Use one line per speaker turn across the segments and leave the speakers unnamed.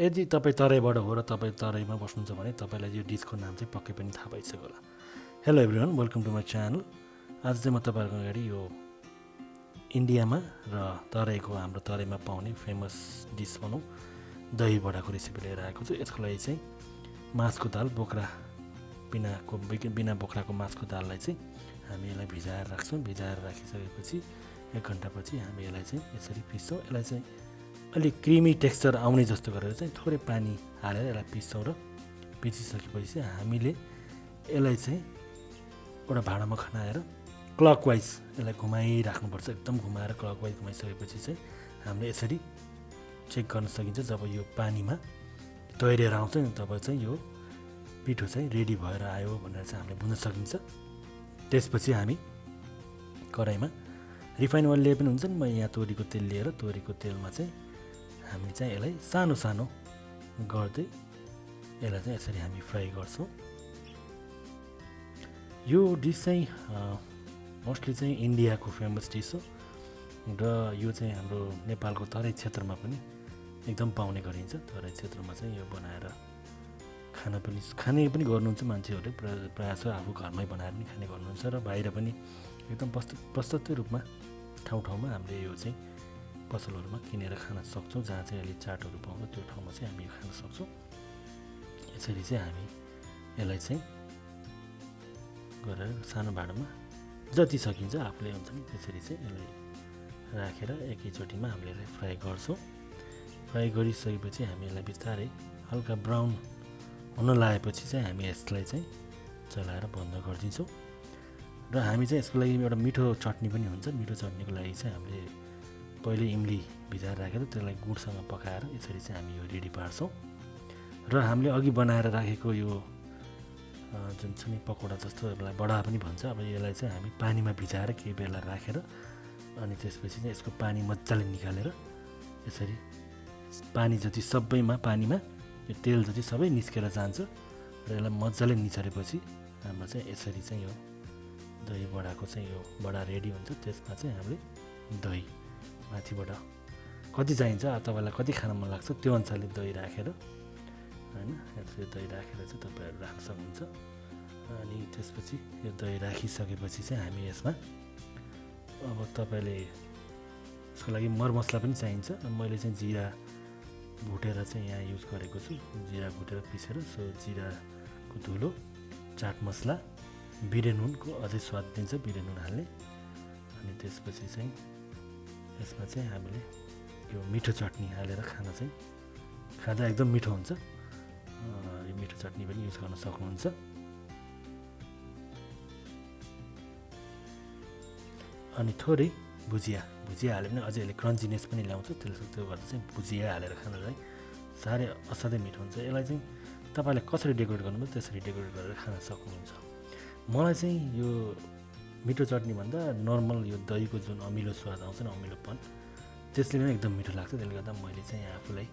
यदि तपाईँ तराईबाट हो र तपाईँ तराईमा बस्नुहुन्छ भने तपाईँलाई यो डिसको नाम चाहिँ पक्कै पनि थाहा भइसक्यो होला। Hello everyone, welcome to my channel. आज चाहिँ म तपाईँहरूको अगाडि यो इन्डियामा र हाम्रो तराईमा पाउने फेमस डिस भनौँ दही बडाको रेसिपी लिएर आएको छु। यसको लागि चाहिँ मासको दाल बिना बोक्राको मासको दाललाई चाहिँ हामी यसलाई भिजाएर राख्छौँ। भिजाएर राखिसकेपछि 1 घन्टापछि हामी यसलाई चाहिँ यसरी पिस्छौँ। यसलाई चाहिँ अलिक क्रिमी टेक्स्चर आउने जस्तो गरेर चाहिँ थोरै पानी हालेर यसलाई पिस्छौँ र पिसिसकेपछि हामीले यसलाई चाहिँ एउटा भाँडामा खनाएर क्लकवाइज यसलाई घुमाइराख्नुपर्छ। एकदम घुमाएर क्लकवाइज घुमाइसकेपछि चाहिँ हामीले यसरी चेक गर्न सकिन्छ। जब यो पानीमा तैरेर आउँछ नि तब चाहिँ यो पिठो चाहिँ रेडी भएर आयो भनेर चाहिँ हामीले बुझ्न सकिन्छ। त्यसपछि हामी कराईमा रिफाइन ओइल लिए पनि हुन्छ नि, म यहाँ तोरीको तेल लिएर तोरीको तेलमा चाहिँ हामी चाहिँ यसलाई सानो सानो गर्दै यसलाई चाहिँ यसरी हामी फ्राई गर्छौँ। यो डिस चाहिँ मोस्टली चाहिँ इन्डियाको फेमस डिस हो र यो चाहिँ हाम्रो नेपालको तराई क्षेत्रमा पनि एकदम पाउने गरिन्छ। तराई क्षेत्रमा चाहिँ यो बनाएर खाने पनि गर्नुहुन्छ मान्छेहरूले, प्रायः जसो आफू घरमै बनाएर पनि खाने गर्नुहुन्छ र बाहिर पनि एकदम प्रशस्त रूपमा ठाउँमा हामीले यो चाहिँ पसलहरूमा किनेर खान सक्छौँ। जहाँ चाहिँ अहिले चाटहरू पाउँछ त्यो ठाउँमा चाहिँ हामी यो खान सक्छौँ। यसरी चाहिँ हामी यसलाई चाहिँ गरेर सानो भाँडामा जति सकिन्छ आफूले हुन्छ नि त्यसरी चाहिँ यसलाई राखेर एकैचोटिमा हामीले यसलाई फ्राई गर्छौँ। फ्राई गरिसकेपछि हामी यसलाई बिस्तारै हल्का ब्राउन हुन लागेपछि चाहिँ हामी यसलाई चाहिँ चलाएर बन्द गरिदिन्छौँ। र हामी चाहिँ यसको लागि एउटा मिठो चटनी पनि हुन्छ। मिठो चटनीको लागि चाहिँ हामीले पहिले इमली भिजाएर राखेर त्यसलाई गुडसँग पकाएर यसरी चाहिँ हामी यो रेडी पार्छौँ। र हामीले अघि बनाएर राखेको यो जुन छ नि पकौडा जस्तो यसलाई बडा पनि भन्छ। अब यसलाई चाहिँ हामी पानीमा भिजाएर केही बेला राखेर अनि त्यसपछि चाहिँ यसको पानी मजाले निकालेर यसरी पानी जति सबैमा पानीमा यो तेल जति सबै निस्केर जान्छ र यसलाई मजाले निचोरेपछि हाम्रो चाहिँ यसरी चाहिँ यो दही बडाको चाहिँ यो बडा रेडी हुन्छ। त्यसमा चाहिँ हामीले दही माथिबाट कति चाहिन्छ तपाईँलाई कति खान मन लाग्छ त्यो अनुसारले दही राखेर होइन यसरी दही राखेर चाहिँ तपाईँहरू राख्न सक्नुहुन्छ। अनि त्यसपछि यो दही राखिसकेपछि चाहिँ हामी यसमा अब तपाईँले यसको लागि मरमसला पनि चाहिन्छ। मैले चाहिँ जिरा भुटेर चाहिँ यहाँ युज गरेको छु। जिरा भुटेर पिसेर जिराको धुलो, चाट मसला, बिरे नुनको अझै स्वाद दिन्छ बिरे नुन हाल्ने। अनि त्यसपछि चाहिँ यसमा चाहिँ हामीले यो मिठो चटनी हालेर खाँदा एकदम मिठो हुन्छ। यो मिठो चटनी पनि युज गर्न सक्नुहुन्छ। अनि थोरै भुजिया हाल्यो भने अझै यसले क्रन्चिनेस पनि ल्याउँछ। त्यो गर्दा चाहिँ भुजिया हालेर खाँदा चाहिँ साह्रै असाध्यै मिठो हुन्छ। यसलाई चाहिँ तपाईँले कसरी डेकोरेट गर्नुभयो त्यसरी डेकोरेट गरेर खान सक्नुहुन्छ। मलाई चाहिँ यो मिठो चटनीभन्दा नर्मल यो दहीको जुन अमिलो स्वाद आउँछ नि, अमिलोपन, त्यसले पनि एकदम मिठो लाग्छ। त्यसले गर्दा मैले चाहिँ आफूलाई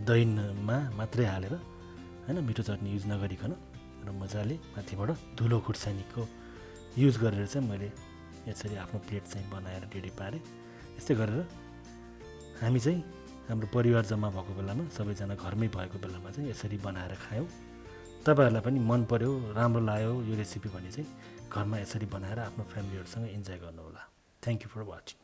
दहीमा मात्रै हालेर होइन मिठो चटनी युज नगरिकन र मजाले माथिबाट धुलो खुर्सानीको युज गरेर चाहिँ मैले यसरी आफ्नो प्लेट चाहिँ बनाएर रेडी पारेँ। यस्तै गरेर हामी चाहिँ हाम्रो परिवार जम्मा भएको बेलामा सबैजना घरमै भएको बेलामा चाहिँ यसरी बनाएर खायौँ। तपाईँहरूलाई पनि मन पर्यो, राम्रो लाग्यो यो रेसिपी भने चाहिँ घरमा यसरी बनाएर आफ्नो फ्यामिलीहरूसँग इन्जोय गर्नुहोला। Thank you for watching.